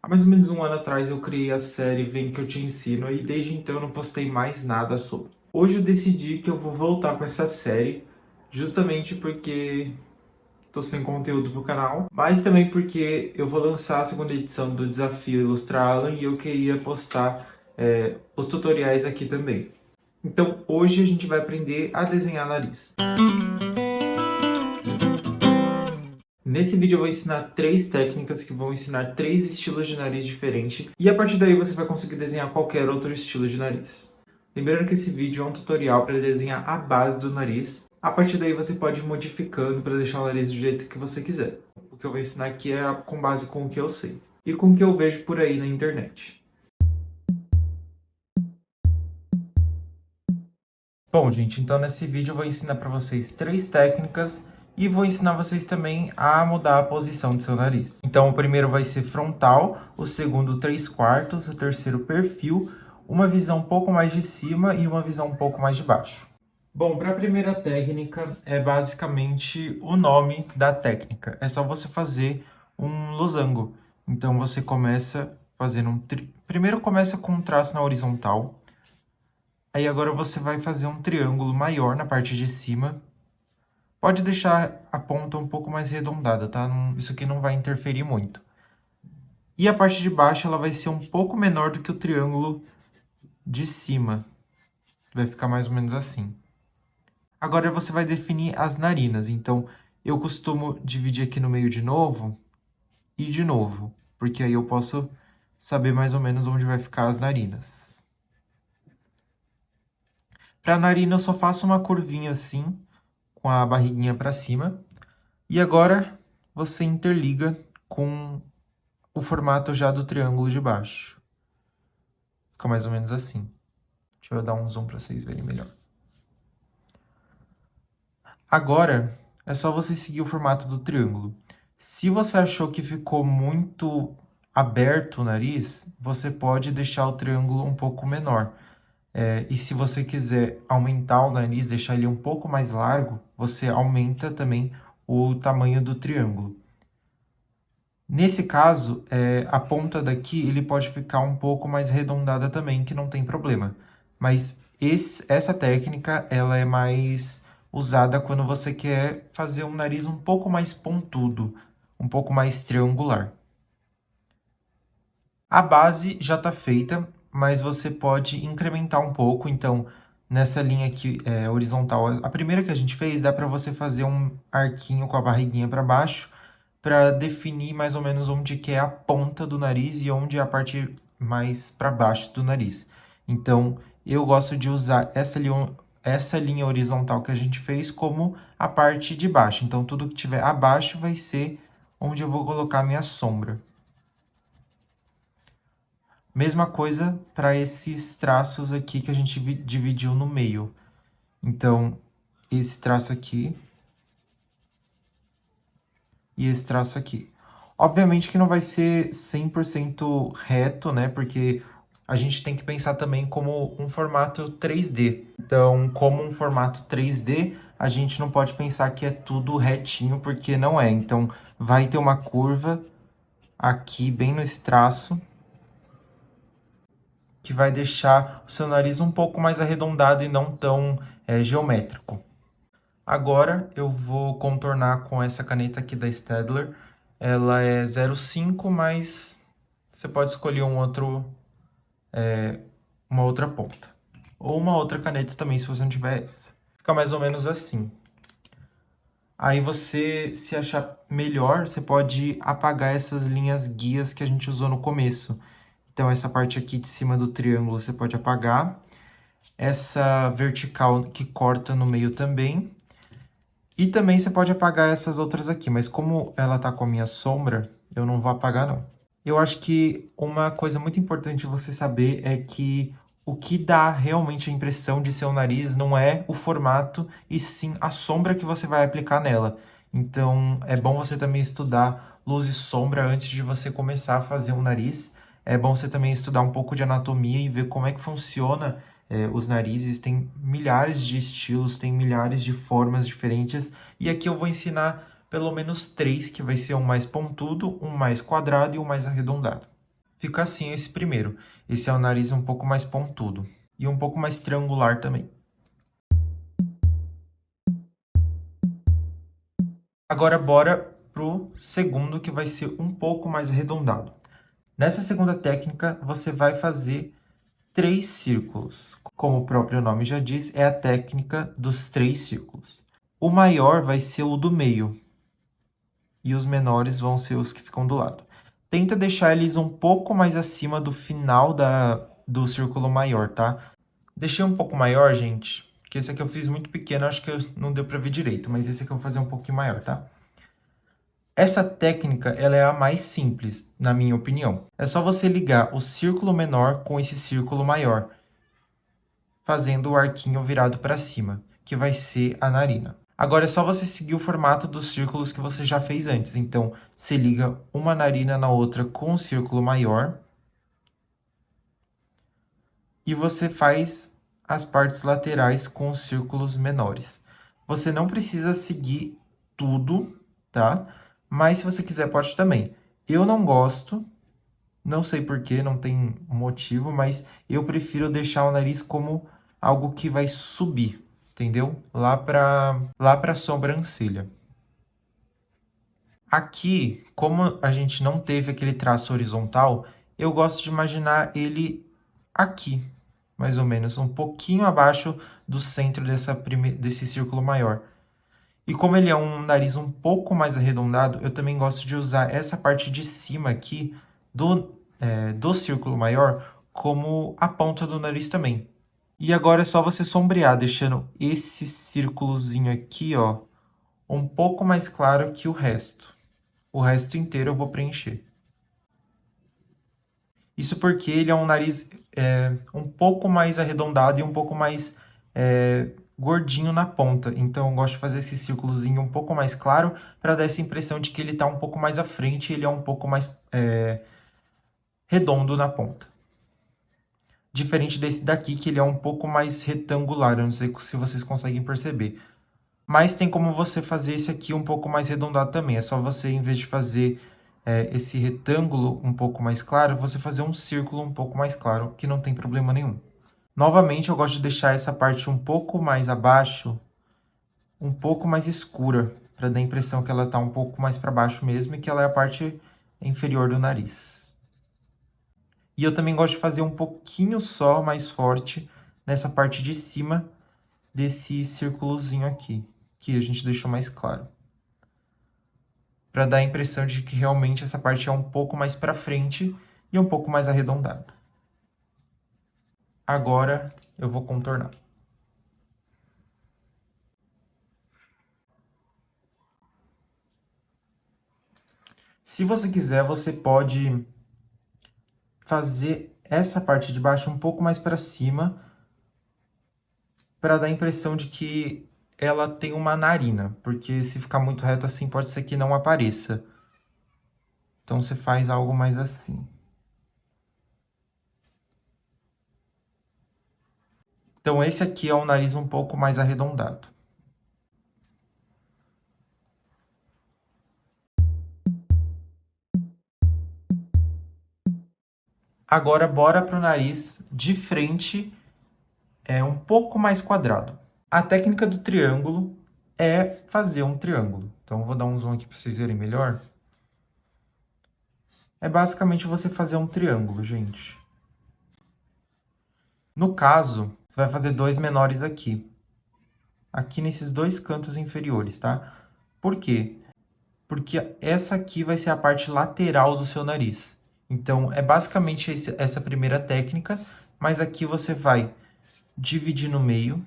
Há mais ou menos um ano atrás eu criei a série Vem Que Eu Te Ensino e desde então eu não postei mais nada sobre. Hoje eu decidi que eu vou voltar com essa série, justamente porque tô sem conteúdo pro canal, mas também porque eu vou lançar a segunda edição do Desafio Ilustrar Alan e eu queria postar os tutoriais aqui também. Então hoje a gente vai aprender a desenhar nariz. Nesse vídeo eu vou ensinar 3 técnicas que vão ensinar 3 estilos de nariz diferentes e a partir daí você vai conseguir desenhar qualquer outro estilo de nariz. Lembrando que esse vídeo é um tutorial para desenhar a base do nariz, a partir daí você pode ir modificando para deixar o nariz do jeito que você quiser. O que eu vou ensinar aqui é com base com o que eu sei e com o que eu vejo por aí na internet. Bom, gente, então nesse vídeo eu vou ensinar para vocês 3 técnicas e vou ensinar vocês também a mudar a posição do seu nariz. Então, o primeiro vai ser frontal, o segundo 3/4, o terceiro perfil, uma visão um pouco mais de cima e uma visão um pouco mais de baixo. Bom, para a primeira técnica é basicamente o nome da técnica. É só você fazer um losango. Então, você começa fazendo primeiro começa com um traço na horizontal. Aí agora você vai fazer um triângulo maior na parte de cima. Pode deixar a ponta um pouco mais arredondada, tá? Isso aqui não vai interferir muito. E a parte de baixo ela vai ser um pouco menor do que o triângulo de cima. Vai ficar mais ou menos assim. Agora você vai definir as narinas. Então, eu costumo dividir aqui no meio de novo e de novo. Porque aí eu posso saber mais ou menos onde vai ficar as narinas. Para a narina eu só faço uma curvinha assim, com a barriguinha para cima. E agora você interliga com o formato já do triângulo de baixo. Fica mais ou menos assim. Deixa eu dar um zoom para vocês verem melhor. Agora é só você seguir o formato do triângulo. Se você achou que ficou muito aberto o nariz, você pode deixar o triângulo um pouco menor. E se você quiser aumentar o nariz, deixar ele um pouco mais largo, você aumenta também o tamanho do triângulo. Nesse caso, a ponta daqui ele pode ficar um pouco mais arredondada também, que não tem problema. Mas essa técnica ela é mais usada quando você quer fazer um nariz um pouco mais pontudo, um pouco mais triangular. A base já está feita, mas você pode incrementar um pouco. Então, nessa linha aqui horizontal, a primeira que a gente fez, dá para você fazer um arquinho com a barriguinha para baixo, para definir mais ou menos onde que é a ponta do nariz e onde é a parte mais para baixo do nariz. Então, eu gosto de usar essa linha horizontal que a gente fez como a parte de baixo. Então, tudo que tiver abaixo vai ser onde eu vou colocar a minha sombra. Mesma coisa para esses traços aqui que a gente dividiu no meio. Então, esse traço aqui e esse traço aqui. Obviamente que não vai ser 100% reto, né? Porque a gente tem que pensar também como um formato 3D. Então, como um formato 3D, a gente não pode pensar que é tudo retinho, porque não é. Então, vai ter uma curva aqui, bem nesse traço, que vai deixar o seu nariz um pouco mais arredondado e não tão geométrico. Agora eu vou contornar com essa caneta aqui da Staedtler. Ela é 0,5, mas você pode escolher uma outra ponta. Ou uma outra caneta também, se você não tiver essa. Fica mais ou menos assim. Aí você, se achar melhor, você pode apagar essas linhas guias que a gente usou no começo. Então, essa parte aqui de cima do triângulo você pode apagar. Essa vertical que corta no meio também. E também você pode apagar essas outras aqui, mas como ela tá com a minha sombra, eu não vou apagar não. Eu acho que uma coisa muito importante você saber é que o que dá realmente a impressão de seu nariz não é o formato, e sim a sombra que você vai aplicar nela. Então, é bom você também estudar luz e sombra antes de você começar a fazer um nariz. É bom você também estudar um pouco de anatomia e ver como é que funciona os narizes. Tem milhares de estilos, tem milhares de formas diferentes. E aqui eu vou ensinar pelo menos 3, que vai ser um mais pontudo, um mais quadrado e um mais arredondado. Fica assim esse primeiro. Esse é o nariz um pouco mais pontudo. E um pouco mais triangular também. Agora, bora pro segundo, que vai ser um pouco mais arredondado. Nessa segunda técnica, você vai fazer 3 círculos. Como o próprio nome já diz, é a técnica dos 3 círculos. O maior vai ser o do meio. E os menores vão ser os que ficam do lado. Tenta deixar eles um pouco mais acima do final do círculo maior, tá? Deixei um pouco maior, gente, porque esse aqui eu fiz muito pequeno, acho que não deu pra ver direito, mas esse aqui eu vou fazer um pouquinho maior, tá? Essa técnica, ela é a mais simples, na minha opinião. É só você ligar o círculo menor com esse círculo maior, fazendo o arquinho virado para cima, que vai ser a narina. Agora é só você seguir o formato dos círculos que você já fez antes. Então, você liga uma narina na outra com um círculo maior. E você faz as partes laterais com os círculos menores. Você não precisa seguir tudo, tá? Mas se você quiser, pode também. Eu não gosto, não sei porquê, não tem motivo, mas eu prefiro deixar o nariz como algo que vai subir, entendeu? Lá pra sobrancelha. Aqui, como a gente não teve aquele traço horizontal, eu gosto de imaginar ele aqui, mais ou menos, um pouquinho abaixo do centro desse círculo maior. E como ele é um nariz um pouco mais arredondado, eu também gosto de usar essa parte de cima aqui do círculo maior como a ponta do nariz também. E agora é só você sombrear, deixando esse círculozinho aqui, ó, um pouco mais claro que o resto. O resto inteiro eu vou preencher. Isso porque ele é um nariz um pouco mais arredondado e um pouco mais gordinho na ponta. Então eu gosto de fazer esse círculozinho um pouco mais claro para dar essa impressão de que ele está um pouco mais à frente e ele é um pouco mais redondo na ponta. Diferente desse daqui, que ele é um pouco mais retangular. Eu não sei se vocês conseguem perceber. Mas tem como você fazer esse aqui um pouco mais arredondado também. É só você, em vez de fazer esse retângulo um pouco mais claro, você fazer um círculo um pouco mais claro, que não tem problema nenhum. Novamente, eu gosto de deixar essa parte um pouco mais abaixo, um pouco mais escura, para dar a impressão que ela está um pouco mais para baixo mesmo e que ela é a parte inferior do nariz. E eu também gosto de fazer um pouquinho só mais forte nessa parte de cima desse círculozinho aqui, que a gente deixou mais claro. Para dar a impressão de que realmente essa parte é um pouco mais para frente e um pouco mais arredondada. Agora eu vou contornar. Se você quiser, você pode fazer essa parte de baixo um pouco mais para cima, para dar a impressão de que ela tem uma narina, porque se ficar muito reto assim, pode ser que não apareça. Então você faz algo mais assim. Então esse aqui é um nariz um pouco mais arredondado. Agora bora pro nariz de frente, um pouco mais quadrado. A técnica do triângulo é fazer um triângulo. Então eu vou dar um zoom aqui para vocês verem melhor. É basicamente você fazer um triângulo, gente. No caso, você vai fazer 2 menores aqui. Aqui nesses 2 cantos inferiores, tá? Por quê? Porque essa aqui vai ser a parte lateral do seu nariz. Então, é basicamente essa primeira técnica, mas aqui você vai dividir no meio.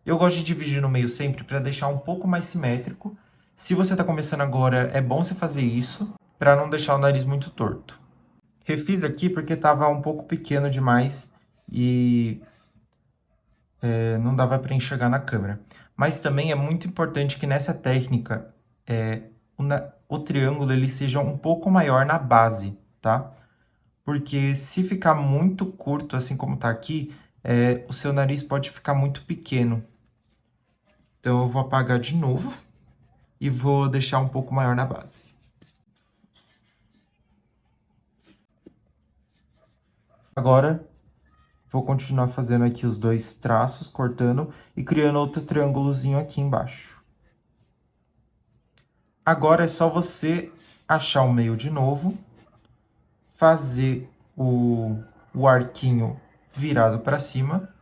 Eu gosto de dividir no meio sempre para deixar um pouco mais simétrico. Se você está começando agora, é bom você fazer isso para não deixar o nariz muito torto. Refiz aqui porque estava um pouco pequeno demais e não dava para enxergar na câmera. Mas também é muito importante que nessa técnica o triângulo ele seja um pouco maior na base, tá? Porque se ficar muito curto, assim como tá aqui, o seu nariz pode ficar muito pequeno. Então eu vou apagar de novo e vou deixar um pouco maior na base. Agora, vou continuar fazendo aqui os dois traços, cortando e criando outro triângulozinho aqui embaixo. Agora é só você achar o meio de novo, fazer o arquinho virado para cima.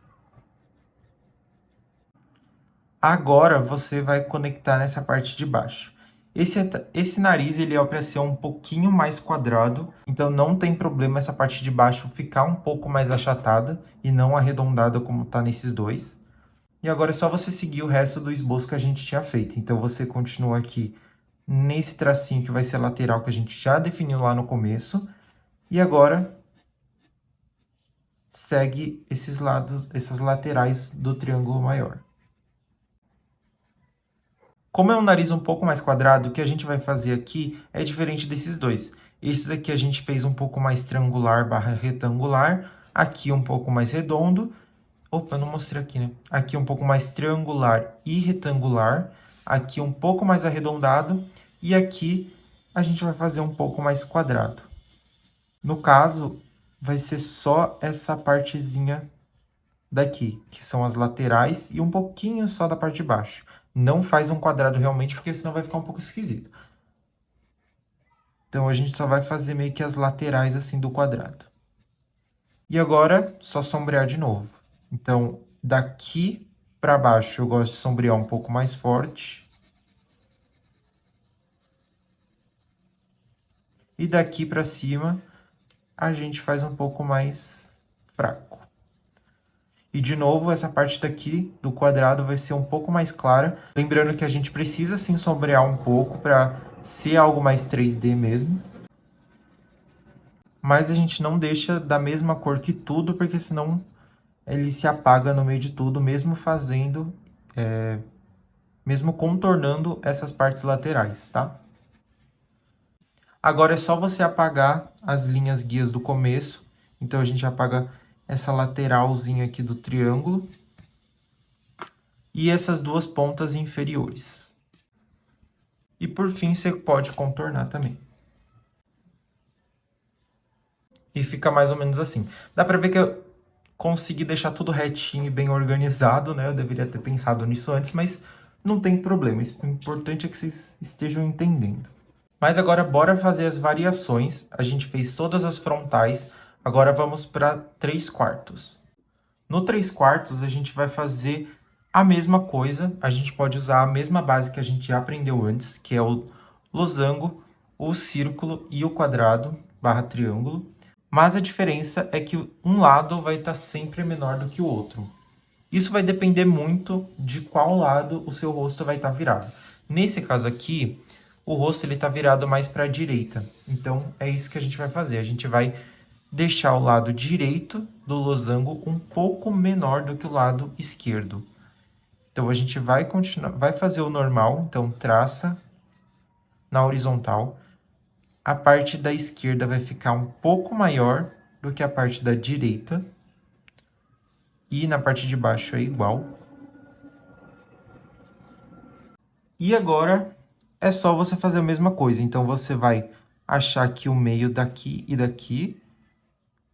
Agora você vai conectar nessa parte de baixo. Esse nariz ele é para ser um pouquinho mais quadrado, então não tem problema essa parte de baixo ficar um pouco mais achatada e não arredondada como tá nesses dois. E agora é só você seguir o resto do esboço que a gente tinha feito. Então você continua aqui nesse tracinho que vai ser a lateral que a gente já definiu lá no começo. E agora segue esses lados, essas laterais do triângulo maior. Como é um nariz um pouco mais quadrado, o que a gente vai fazer aqui é diferente desses dois. Esses aqui a gente fez um pouco mais triangular barra retangular, aqui um pouco mais redondo. Opa, eu não mostrei aqui, né? Aqui um pouco mais triangular e retangular, aqui um pouco mais arredondado e aqui a gente vai fazer um pouco mais quadrado. No caso, vai ser só essa partezinha daqui, que são as laterais e um pouquinho só da parte de baixo. Não faz um quadrado realmente, porque senão vai ficar um pouco esquisito. Então, a gente só vai fazer meio que as laterais assim do quadrado. E agora, só sombrear de novo. Então, daqui para baixo eu gosto de sombrear um pouco mais forte. E daqui para cima a gente faz um pouco mais fraco. E de novo, essa parte daqui do quadrado vai ser um pouco mais clara. Lembrando que a gente precisa sim sombrear um pouco para ser algo mais 3D mesmo. Mas a gente não deixa da mesma cor que tudo, porque senão ele se apaga no meio de tudo, mesmo fazendo, mesmo contornando essas partes laterais, tá? Agora é só você apagar as linhas guias do começo. Então, a gente apaga essa lateralzinha aqui do triângulo e essas duas pontas inferiores. E por fim, você pode contornar também. E fica mais ou menos assim. Dá pra ver que eu consegui deixar tudo retinho e bem organizado, né? Eu deveria ter pensado nisso antes, mas não tem problema. O importante é que vocês estejam entendendo. Mas agora bora fazer as variações. A gente fez todas as frontais, agora vamos para 3/4. No 3/4 a gente vai fazer a mesma coisa, a gente pode usar a mesma base que a gente já aprendeu antes, que é o losango, o círculo e o quadrado barra triângulo. Mas a diferença é que um lado vai estar sempre menor do que o outro. Isso vai depender muito de qual lado o seu rosto vai estar virado. Nesse caso aqui, o rosto ele está virado mais para a direita. Então, é isso que a gente vai fazer. A gente vai deixar o lado direito do losango um pouco menor do que o lado esquerdo. Então, a gente vai continuar, vai fazer o normal. Então, traça na horizontal. A parte da esquerda vai ficar um pouco maior do que a parte da direita. E na parte de baixo é igual. E agora é só você fazer a mesma coisa. Então, você vai achar aqui o meio daqui e daqui.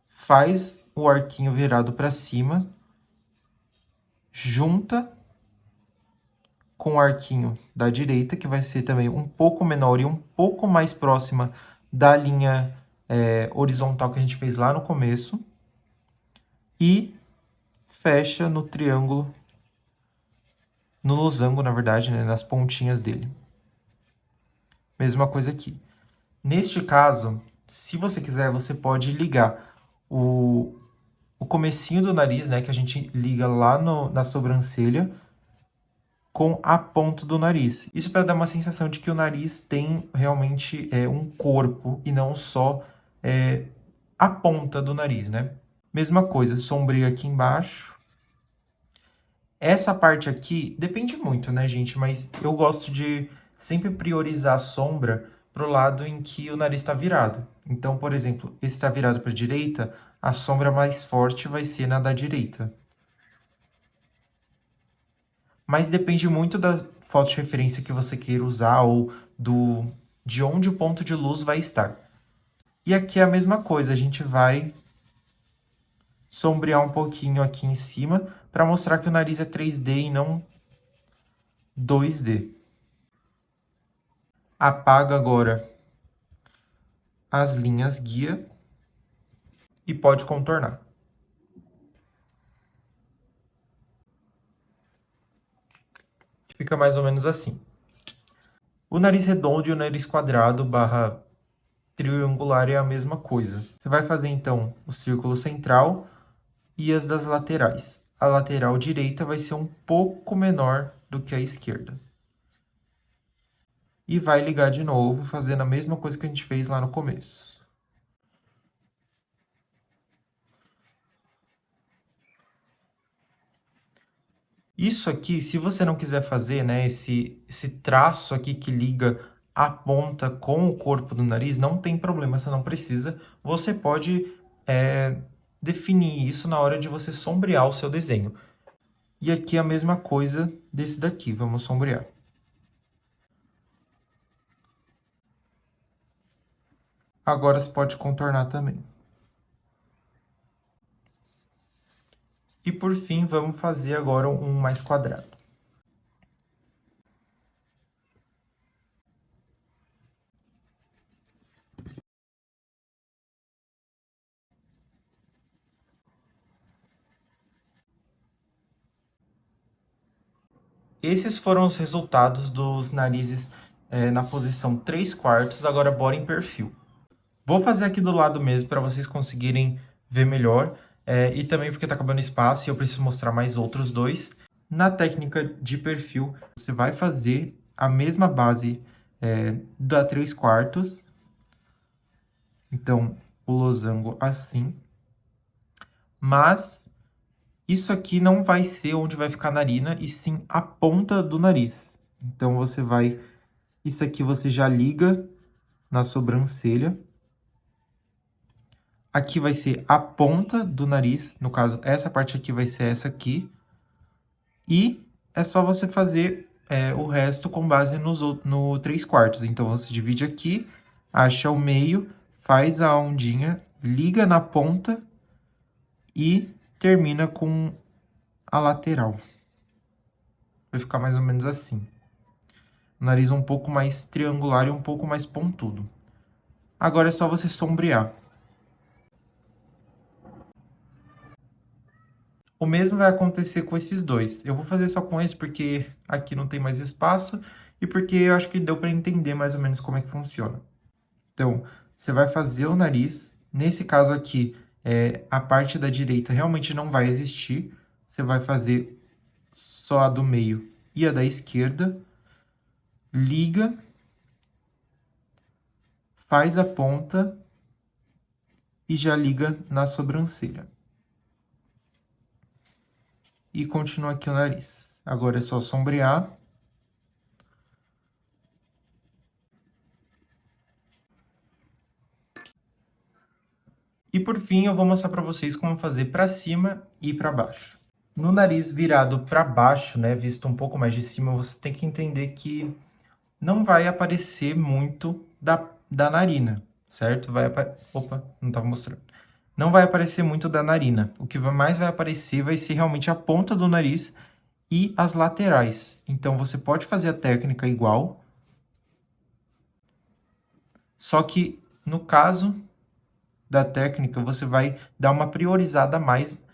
Faz o arquinho virado para cima. Junta com o arquinho da direita, que vai ser também um pouco menor e um pouco mais próxima da linha horizontal que a gente fez lá no começo. E fecha no triângulo, no losango, na verdade, né, nas pontinhas dele. Mesma coisa aqui. Neste caso, se você quiser, você pode ligar o comecinho do nariz, né, que a gente liga lá na sobrancelha, com a ponta do nariz. Isso para dar uma sensação de que o nariz tem realmente um corpo e não só a ponta do nariz, né? Mesma coisa, sombreio aqui embaixo. Essa parte aqui depende muito, né, gente? Mas eu gosto de sempre priorizar a sombra pro lado em que o nariz está virado. Então, por exemplo, esse está virado para a direita, a sombra mais forte vai ser na da direita. Mas depende muito da foto de referência que você queira usar ou de onde o ponto de luz vai estar. E aqui é a mesma coisa, a gente vai sombrear um pouquinho aqui em cima, para mostrar que o nariz é 3D e não 2D. Apaga agora as linhas guia e pode contornar. Fica mais ou menos assim. O nariz redondo e o nariz quadrado barra triangular é a mesma coisa. Você vai fazer, então, o círculo central e as das laterais. A lateral direita vai ser um pouco menor do que a esquerda. E vai ligar de novo, fazendo a mesma coisa que a gente fez lá no começo. Isso aqui, se você não quiser fazer, né, esse traço aqui que liga a ponta com o corpo do nariz, não tem problema, você não precisa. Você pode definir isso na hora de você sombrear o seu desenho. E aqui a mesma coisa desse daqui, vamos sombrear. Agora você pode contornar também. E por fim, vamos fazer agora um mais quadrado. Esses foram os resultados dos narizes na posição 3/4, agora bora em perfil. Vou fazer aqui do lado mesmo para vocês conseguirem ver melhor, e também porque tá acabando espaço e eu preciso mostrar mais outros dois. Na técnica de perfil, você vai fazer a mesma base da 3/4, então o losango assim, mas isso aqui não vai ser onde vai ficar a narina, e sim a ponta do nariz. Então, você vai... Isso aqui você já liga na sobrancelha. Aqui vai ser a ponta do nariz. No caso, essa parte aqui vai ser essa aqui. E é só você fazer o resto com base no 3/4. Então, você divide aqui, acha o meio, faz a ondinha, liga na ponta e termina com a lateral. Vai ficar mais ou menos assim. O nariz um pouco mais triangular e um pouco mais pontudo. Agora é só você sombrear. O mesmo vai acontecer com esses dois. Eu vou fazer só com esse porque aqui não tem mais espaço e porque eu acho que deu para entender mais ou menos como é que funciona. Então, você vai fazer o nariz. Nesse caso aqui, a parte da direita realmente não vai existir. Você vai fazer só a do meio e a da esquerda. Liga. Faz a ponta e já liga na sobrancelha. E continua aqui o nariz. Agora é só sombrear. E por fim, eu vou mostrar para vocês como fazer para cima e para baixo. No nariz virado para baixo, né, visto um pouco mais de cima, você tem que entender que não vai aparecer muito da narina, certo? Opa, não estava mostrando. Não vai aparecer muito da narina. O que mais vai aparecer vai ser realmente a ponta do nariz e as laterais. Então, você pode fazer a técnica igual, só que no caso da técnica, você vai dar uma priorizada a mais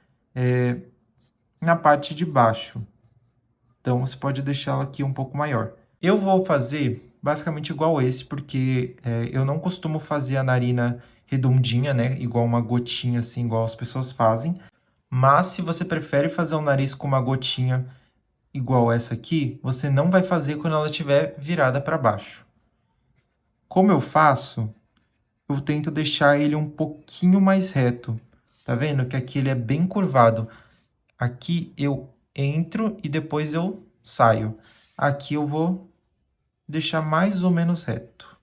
na parte de baixo. Então, você pode deixá-la aqui um pouco maior. Eu vou fazer basicamente igual esse, porque eu não costumo fazer a narina redondinha, né? Igual uma gotinha, assim, igual as pessoas fazem. Mas, se você prefere fazer o nariz com uma gotinha igual essa aqui, você não vai fazer quando ela estiver virada para baixo. Como eu faço, eu tento deixar ele um pouquinho mais reto. Tá vendo que aqui ele é bem curvado. Aqui eu entro e depois eu saio. Aqui eu vou deixar mais ou menos reto.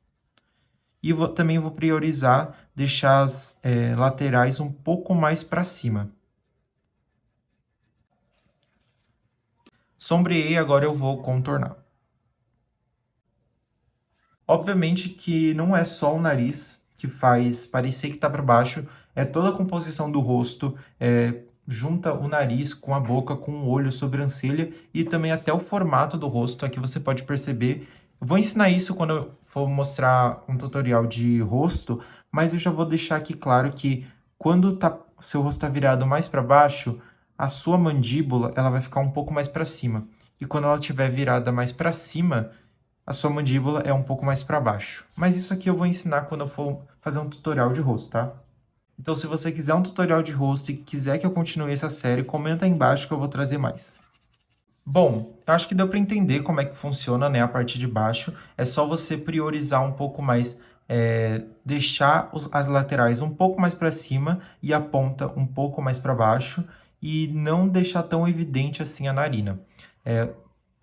E também vou priorizar deixar as laterais um pouco mais para cima. Sombreei, agora eu vou contornar. Obviamente que não é só o nariz que faz parecer que tá para baixo, É toda a composição do rosto, junta o nariz com a boca, com o olho, sobrancelha e também até o formato do rosto. Aqui você pode perceber. Eu vou ensinar isso quando eu for mostrar um tutorial de rosto, mas eu já vou deixar aqui claro que quando seu rosto está virado mais para baixo, a sua mandíbula ela vai ficar um pouco mais para cima. E quando ela estiver virada mais para cima, a sua mandíbula é um pouco mais para baixo. Mas isso aqui eu vou ensinar quando eu for fazer um tutorial de rosto, tá? Então, se você quiser um tutorial de rosto e quiser que eu continue essa série, comenta aí embaixo que eu vou trazer mais. Bom, eu acho que deu para entender como é que funciona, né, a parte de baixo. É só você priorizar um pouco mais, deixar as laterais um pouco mais para cima e a ponta um pouco mais para baixo e não deixar tão evidente assim a narina.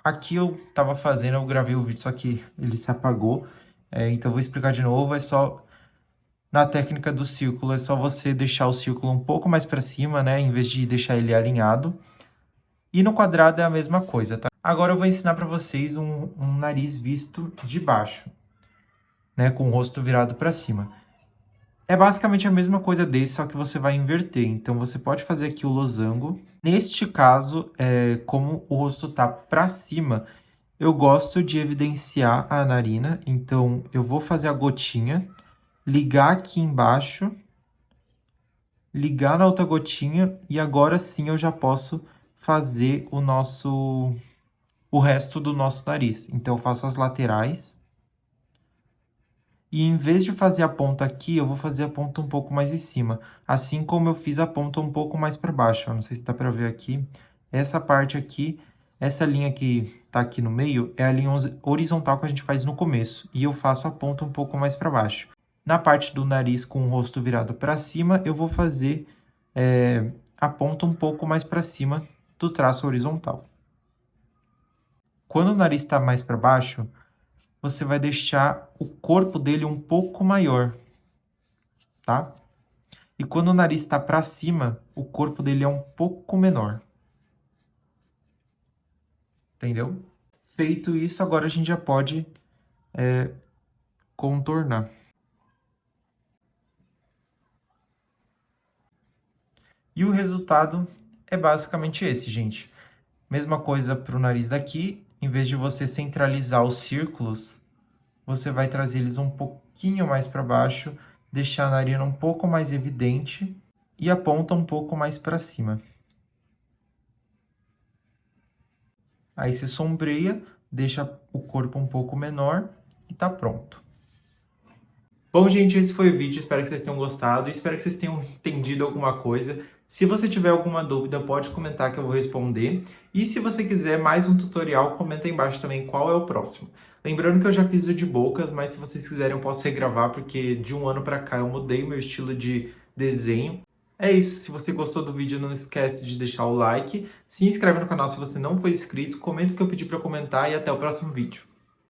Aqui eu estava fazendo, eu gravei o vídeo, só que ele se apagou. Então, eu vou explicar de novo, é só... Na técnica do círculo, é só você deixar o círculo um pouco mais para cima, né? Em vez de deixar ele alinhado. E no quadrado é a mesma coisa, tá? Agora eu vou ensinar para vocês um nariz visto de baixo, né? Com o rosto virado para cima. É basicamente a mesma coisa desse, só que você vai inverter. Então, você pode fazer aqui o losango. Neste caso, como o rosto tá para cima, eu gosto de evidenciar a narina. Então, eu vou fazer a gotinha, ligar aqui embaixo, ligar na outra gotinha e agora sim eu já posso fazer o resto do nosso nariz. Então, eu faço as laterais. E em vez de fazer a ponta aqui, eu vou fazer a ponta um pouco mais em cima. Assim como eu fiz a ponta um pouco mais para baixo. Ó, não sei se dá para ver aqui. Essa parte aqui, essa linha que tá aqui no meio, é a linha horizontal que a gente faz no começo. E eu faço a ponta um pouco mais para baixo. Na parte do nariz com o rosto virado para cima, eu vou fazer a ponta um pouco mais para cima do traço horizontal. Quando o nariz está mais para baixo, você vai deixar o corpo dele um pouco maior, tá? E quando o nariz está para cima, o corpo dele é um pouco menor. Entendeu? Feito isso, agora a gente já pode contornar. E o resultado é basicamente esse, gente. Mesma coisa para o nariz daqui. Em vez de você centralizar os círculos, você vai trazer eles um pouquinho mais para baixo, deixar a narina um pouco mais evidente e a ponta um pouco mais para cima. Aí você sombreia, deixa o corpo um pouco menor e tá pronto. Bom, gente, esse foi o vídeo. Espero que vocês tenham gostado e espero que vocês tenham entendido alguma coisa. Se você tiver alguma dúvida, pode comentar que eu vou responder. E se você quiser mais um tutorial, comenta aí embaixo também qual é o próximo. Lembrando que eu já fiz o de bocas, mas se vocês quiserem eu posso regravar, porque de um ano pra cá eu mudei meu estilo de desenho. É isso, se você gostou do vídeo, não esquece de deixar o like, se inscreve no canal se você não for inscrito, comenta o que eu pedi pra comentar e até o próximo vídeo.